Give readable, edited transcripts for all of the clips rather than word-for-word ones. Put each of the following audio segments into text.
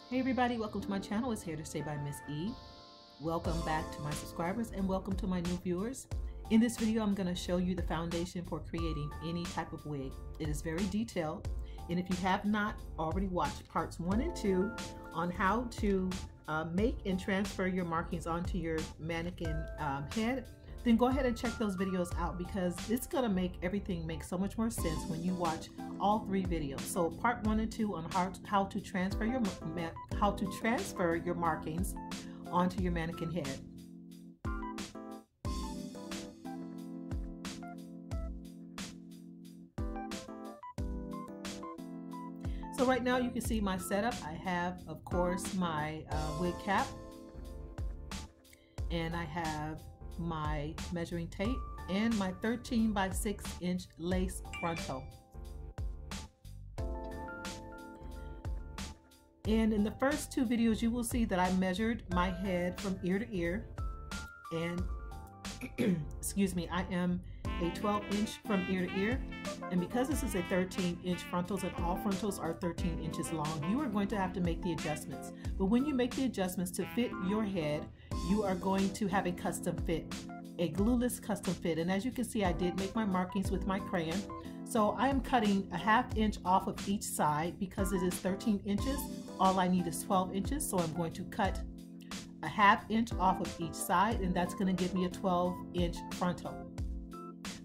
Hey everybody, welcome to my channel. It's Here to Stay by Ms.E. Welcome back to my subscribers and welcome to my new viewers. In this video, I'm going to show you the foundation for creating any type of wig. It is very detailed, and if you have not already watched parts 1 and 2 on how to make and transfer your markings onto your mannequin head, then go ahead and check those videos out because it's going to make everything make so much more sense when you watch all 3 videos. So part 1 and 2 on how to transfer your markings onto your mannequin head. So right now you can see my setup. I have, of course, my wig cap, and I have my measuring tape and my 13 by 6 inch lace frontal. And in the first 2 videos you will see that I measured my head from ear to ear, and excuse me, I am a 12 inch from ear to ear, and because this is a 13 inch frontals and all frontals are 13 inches long, you are going to have to make the adjustments. But when you make the adjustments to fit your head, you are going to have a custom fit, a glueless custom fit. And as you can see, I did make my markings with my crayon. So I am cutting a ½ inch off of each side because it is 13 inches. All I need is 12 inches. So I'm going to cut a ½ inch off of each side, and that's going to give me a 12 inch frontal.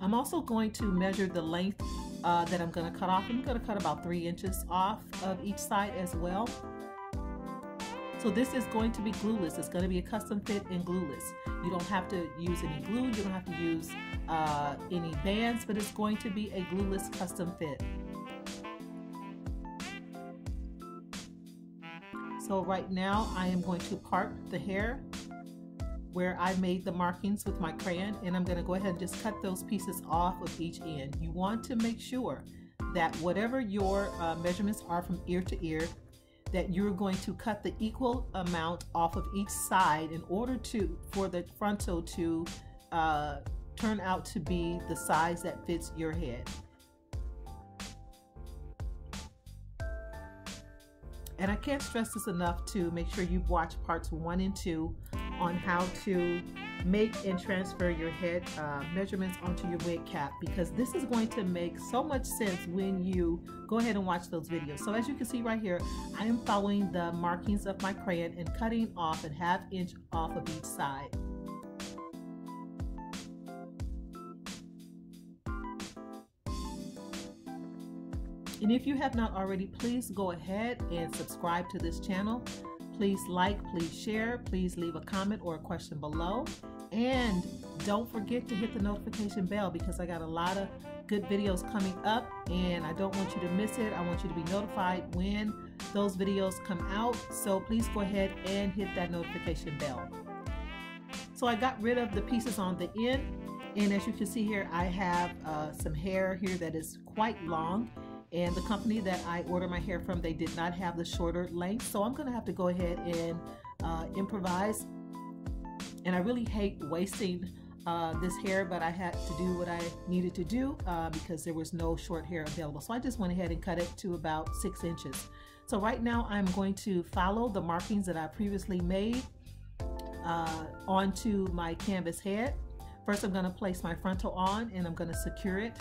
I'm also going to measure the length that I'm going to cut off. I'm going to cut about 3 inches off of each side as well. So this is going to be glueless. It's going to be a custom fit and glueless. You don't have to use any glue. You don't have to use any bands, but it's going to be a glueless custom fit. So right now I am going to part the hair where I made the markings with my crayon, and I'm going to go ahead and just cut those pieces off of each end. You want to make sure that whatever your measurements are from ear to ear, that you're going to cut the equal amount off of each side in order for the frontal to turn out to be the size that fits your head. And I can't stress this enough to make sure you've watched parts 1 and 2 on how to make and transfer your head measurements onto your wig cap, because this is going to make so much sense when you go ahead and watch those videos. So as you can see right here, I am following the markings of my crayon and cutting off a ½ inch off of each side. And if you have not already, please go ahead and subscribe to this channel. Please like, please share, please leave a comment or a question below. And don't forget to hit the notification bell because I got a lot of good videos coming up and I don't want you to miss it. I want you to be notified when those videos come out. So please go ahead and hit that notification bell. So I got rid of the pieces on the end, and as you can see here, I have some hair here that is quite long. And the company that I order my hair from, they did not have the shorter length. So I'm going to have to go ahead and improvise. And I really hate wasting this hair, but I had to do what I needed to do because there was no short hair available. So I just went ahead and cut it to about 6 inches. So right now I'm going to follow the markings that I previously made onto my canvas head. First I'm going to place my frontal on and I'm going to secure it.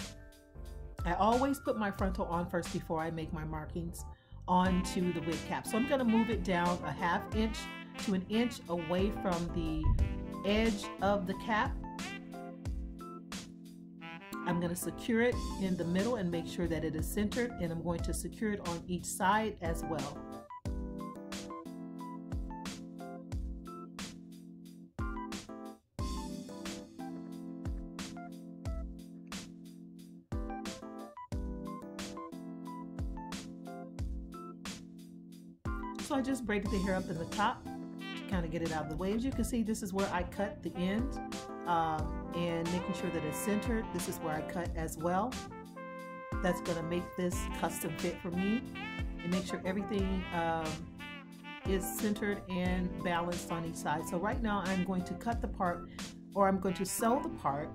I always put my frontal on first before I make my markings onto the wig cap. So I'm going to move it down a ½ inch to 1 inch away from the edge of the cap. I'm going to secure it in the middle and make sure that it is centered, and I'm going to secure it on each side as well. So I just braided the hair up in the top to kind of get it out of the way. As you can see, this is where I cut the end and making sure that it's centered. This is where I cut as well. That's going to make this custom fit for me and make sure everything is centered and balanced on each side. So right now I'm going to cut the part, or I'm going to sew the part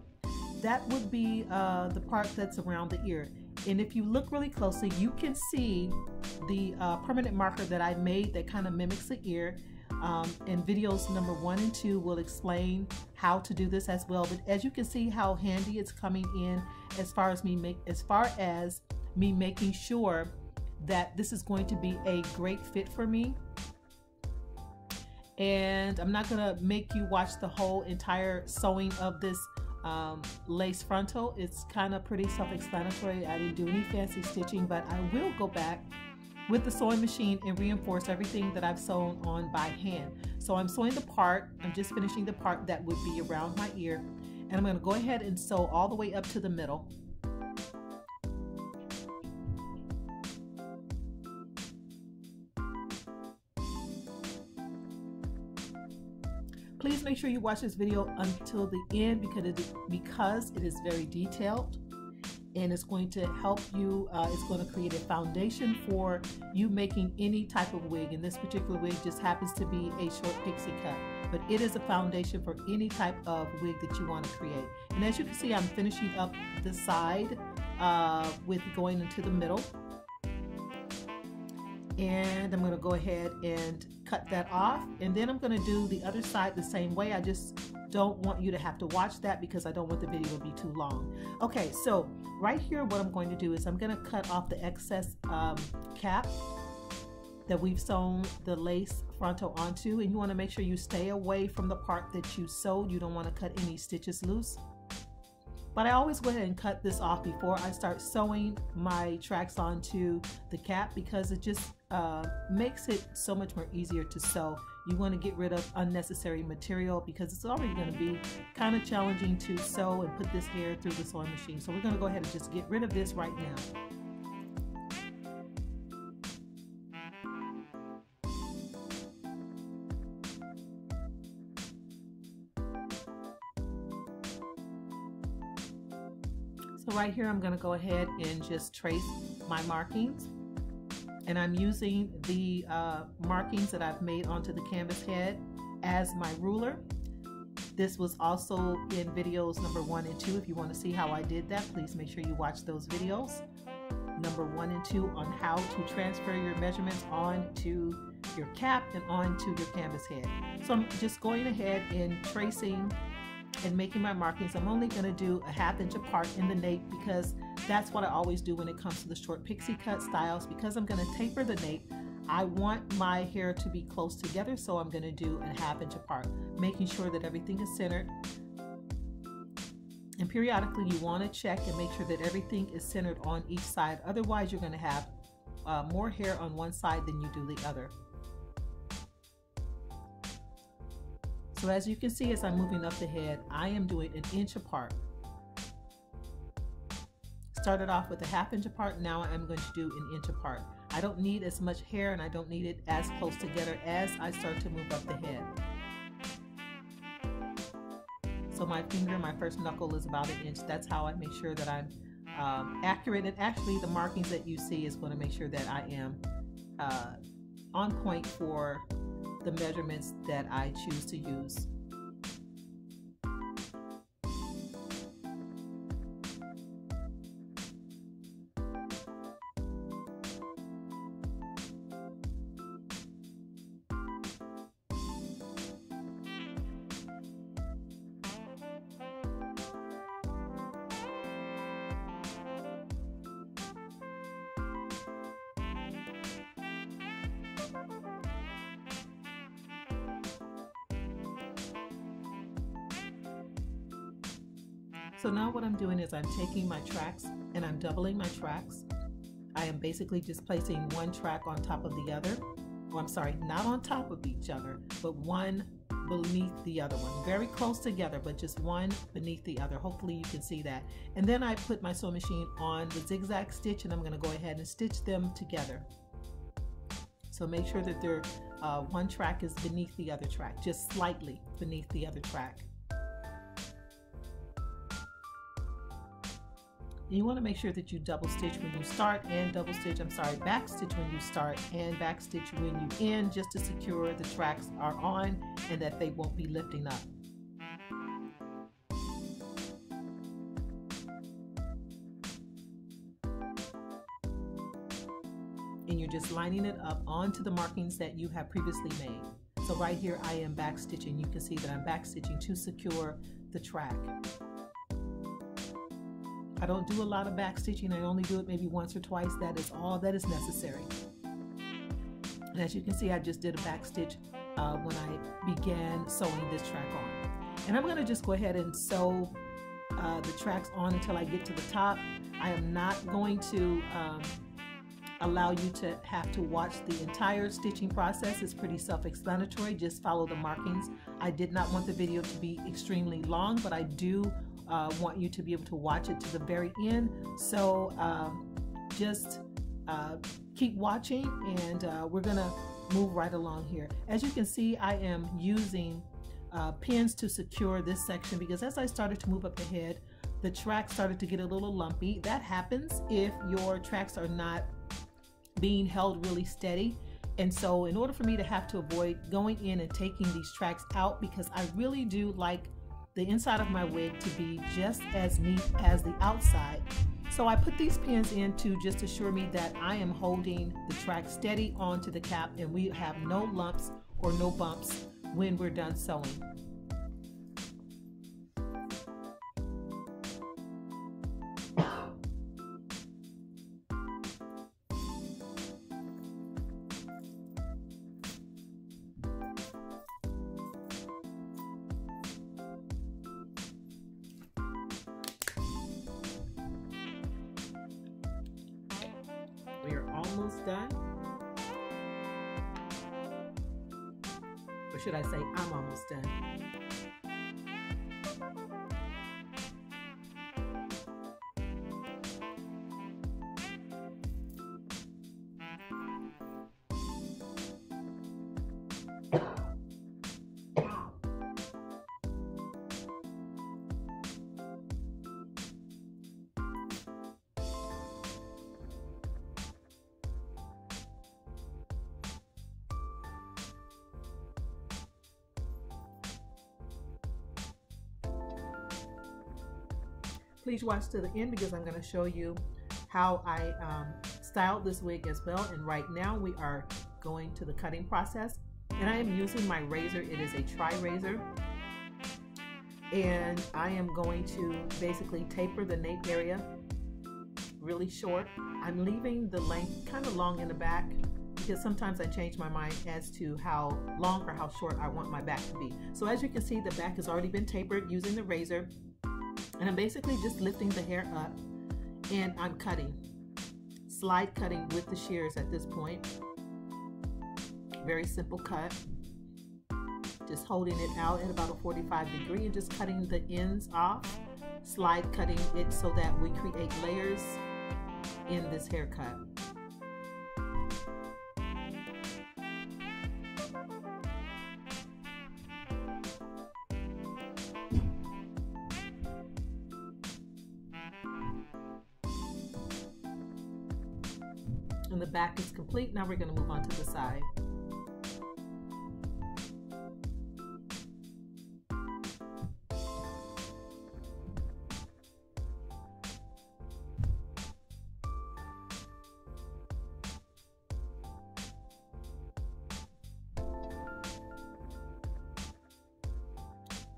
that would be the part that's around the ear. And if you look really closely, you can see the permanent marker that I made that kind of mimics the ear. And videos number 1 and 2 will explain how to do this as well. But as you can see how handy it's coming in as far as me making sure that this is going to be a great fit for me. And I'm not gonna make you watch the whole entire sewing of this lace frontal. It's kind of pretty self-explanatory. I didn't do any fancy stitching, but I will go back with the sewing machine and reinforce everything that I've sewn on by hand. So I'm sewing the part, I'm just finishing the part that would be around my ear, and I'm going to go ahead and sew all the way up to the middle. Please make sure you watch this video until the end because it is very detailed, and it's going to help you, it's going to create a foundation for you making any type of wig. And this particular wig just happens to be a short pixie cut, but it is a foundation for any type of wig that you want to create. And as you can see, I'm finishing up the side with going into the middle. And I'm going to go ahead and cut that off, and then I'm going to do the other side the same way. I just don't want you to have to watch that because I don't want the video to be too long. Okay, so right here what I'm going to do is I'm going to cut off the excess cap that we've sewn the lace frontal onto, and you want to make sure you stay away from the part that you sewed. You don't want to cut any stitches loose. But I always go ahead and cut this off before I start sewing my tracks onto the cap because it just makes it so much more easier to sew. You want to get rid of unnecessary material because it's already going to be kind of challenging to sew and put this hair through the sewing machine. So we're going to go ahead and just get rid of this right now. So right here I'm going to go ahead and just trace my markings, and I'm using the markings that I've made onto the canvas head as my ruler. This was also in videos number 1 and 2. If you want to see how I did that, please make sure you watch those videos, number 1 and 2, on how to transfer your measurements onto your cap and onto your canvas head. So I'm just going ahead and tracing and making my markings. I'm only going to do a 1/2 inch apart in the nape because that's what I always do when it comes to the short pixie cut styles. Because I'm going to taper the nape, I want my hair to be close together, so I'm going to do a 1/2 inch apart, making sure that everything is centered. And periodically you want to check and make sure that everything is centered on each side. Otherwise you're going to have more hair on one side than you do the other. So as you can see, as I'm moving up the head, I am doing 1 inch apart. Started off with a 1/2 inch apart, now I'm going to do 1 inch apart. I don't need as much hair and I don't need it as close together as I start to move up the head. So my finger, my first knuckle is about 1 inch. That's how I make sure that I'm accurate, and actually the markings that you see is going to make sure that I am on point for the measurements that I choose to use. So now what I'm doing is I'm taking my tracks and I'm doubling my tracks. I am basically just placing one track on top of the other. Well, I'm sorry, not on top of each other, but one beneath the other one. Very close together, but just one beneath the other. Hopefully you can see that. And then I put my sewing machine on the zigzag stitch, and I'm going to go ahead and stitch them together. So make sure that they're, one track is beneath the other track, just slightly beneath the other track. You want to make sure that you double stitch when you start and back stitch when you start and back stitch when you end, just to secure the tracks are on and that they won't be lifting up. just lining it up onto the markings that you have previously made. So right here I am back stitching. You can see that I'm back stitching to secure the track. I don't do a lot of back stitching. I only do it maybe once or twice. That is all that is necessary. And as you can see, I just did a back stitch when I began sewing this track on. And I'm going to just go ahead and sew the tracks on until I get to the top. I am not going to allow you to have to watch the entire stitching process. It's pretty self-explanatory. Just follow the markings. I did not want the video to be extremely long, but I do want you to be able to watch it to the very end. So just keep watching, and we're gonna move right along here. As you can see, I am using pins to secure this section because as I started to move up ahead, the track started to get a little lumpy. That happens if your tracks are not being held really steady. And so in order for me to have to avoid going in and taking these tracks out, because I really do like the inside of my wig to be just as neat as the outside, so I put these pins in to just assure me that I am holding the track steady onto the cap and we have no lumps or no bumps when we're done sewing. We are almost done. Or should I say, I'm almost done. Please watch to the end because I'm going to show you how I styled this wig as well. And right now we are going to the cutting process. And I am using my razor. It is a tri-razor. And I am going to basically taper the nape area really short. I'm leaving the length kind of long in the back because sometimes I change my mind as to how long or how short I want my back to be. So as you can see, the back has already been tapered using the razor. And I'm basically just lifting the hair up and I'm cutting, slide cutting with the shears at this point. Very simple cut. Just holding it out at about a 45 degree and just cutting the ends off, slide cutting it so that we create layers in this haircut. And the back is complete. Now we're going to move on to the side.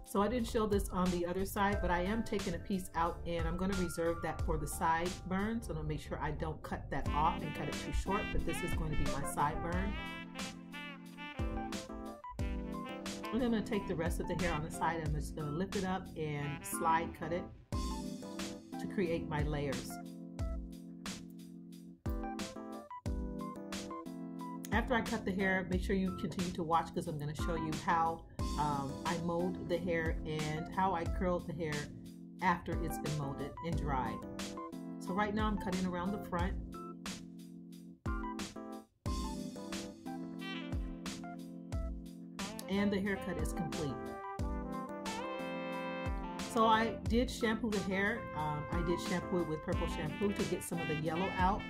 So I didn't show this on the other side, but I am taking a piece out and I'm going to reserve that for the side burn. So I'm going to make sure I don't cut that off and cut it too short, but this is going to be my side burn. And I'm going to take the rest of the hair on the side and I'm just going to lift it up and slide cut it to create my layers. After I cut the hair, make sure you continue to watch because I'm going to show you how I mold the hair and how I curled the hair after it's been molded and dried. So right now I'm cutting around the front. And the haircut is complete. So I did shampoo the hair. I did shampoo it with purple shampoo to get some of the yellow out.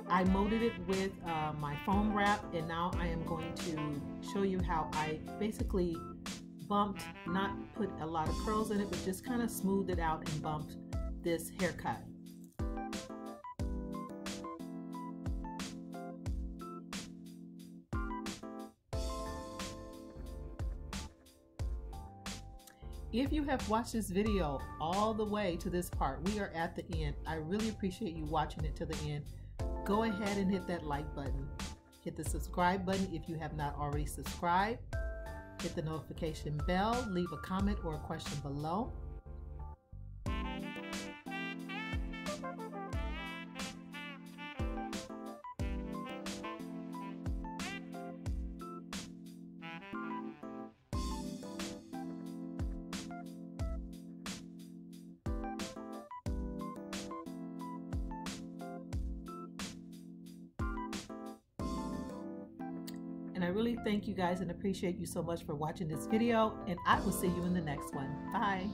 I molded it with my foam wrap, and now I am going to show you how I basically bumped, not put a lot of curls in it, but just kind of smoothed it out and bumped this haircut. If you have watched this video all the way to this part, we are at the end. I really appreciate you watching it to the end. Go ahead and hit that like button. Hit the subscribe button if you have not already subscribed. Hit the notification bell. Leave a comment or a question below. And I really thank you guys and appreciate you so much for watching this video, and I will see you in the next one. Bye.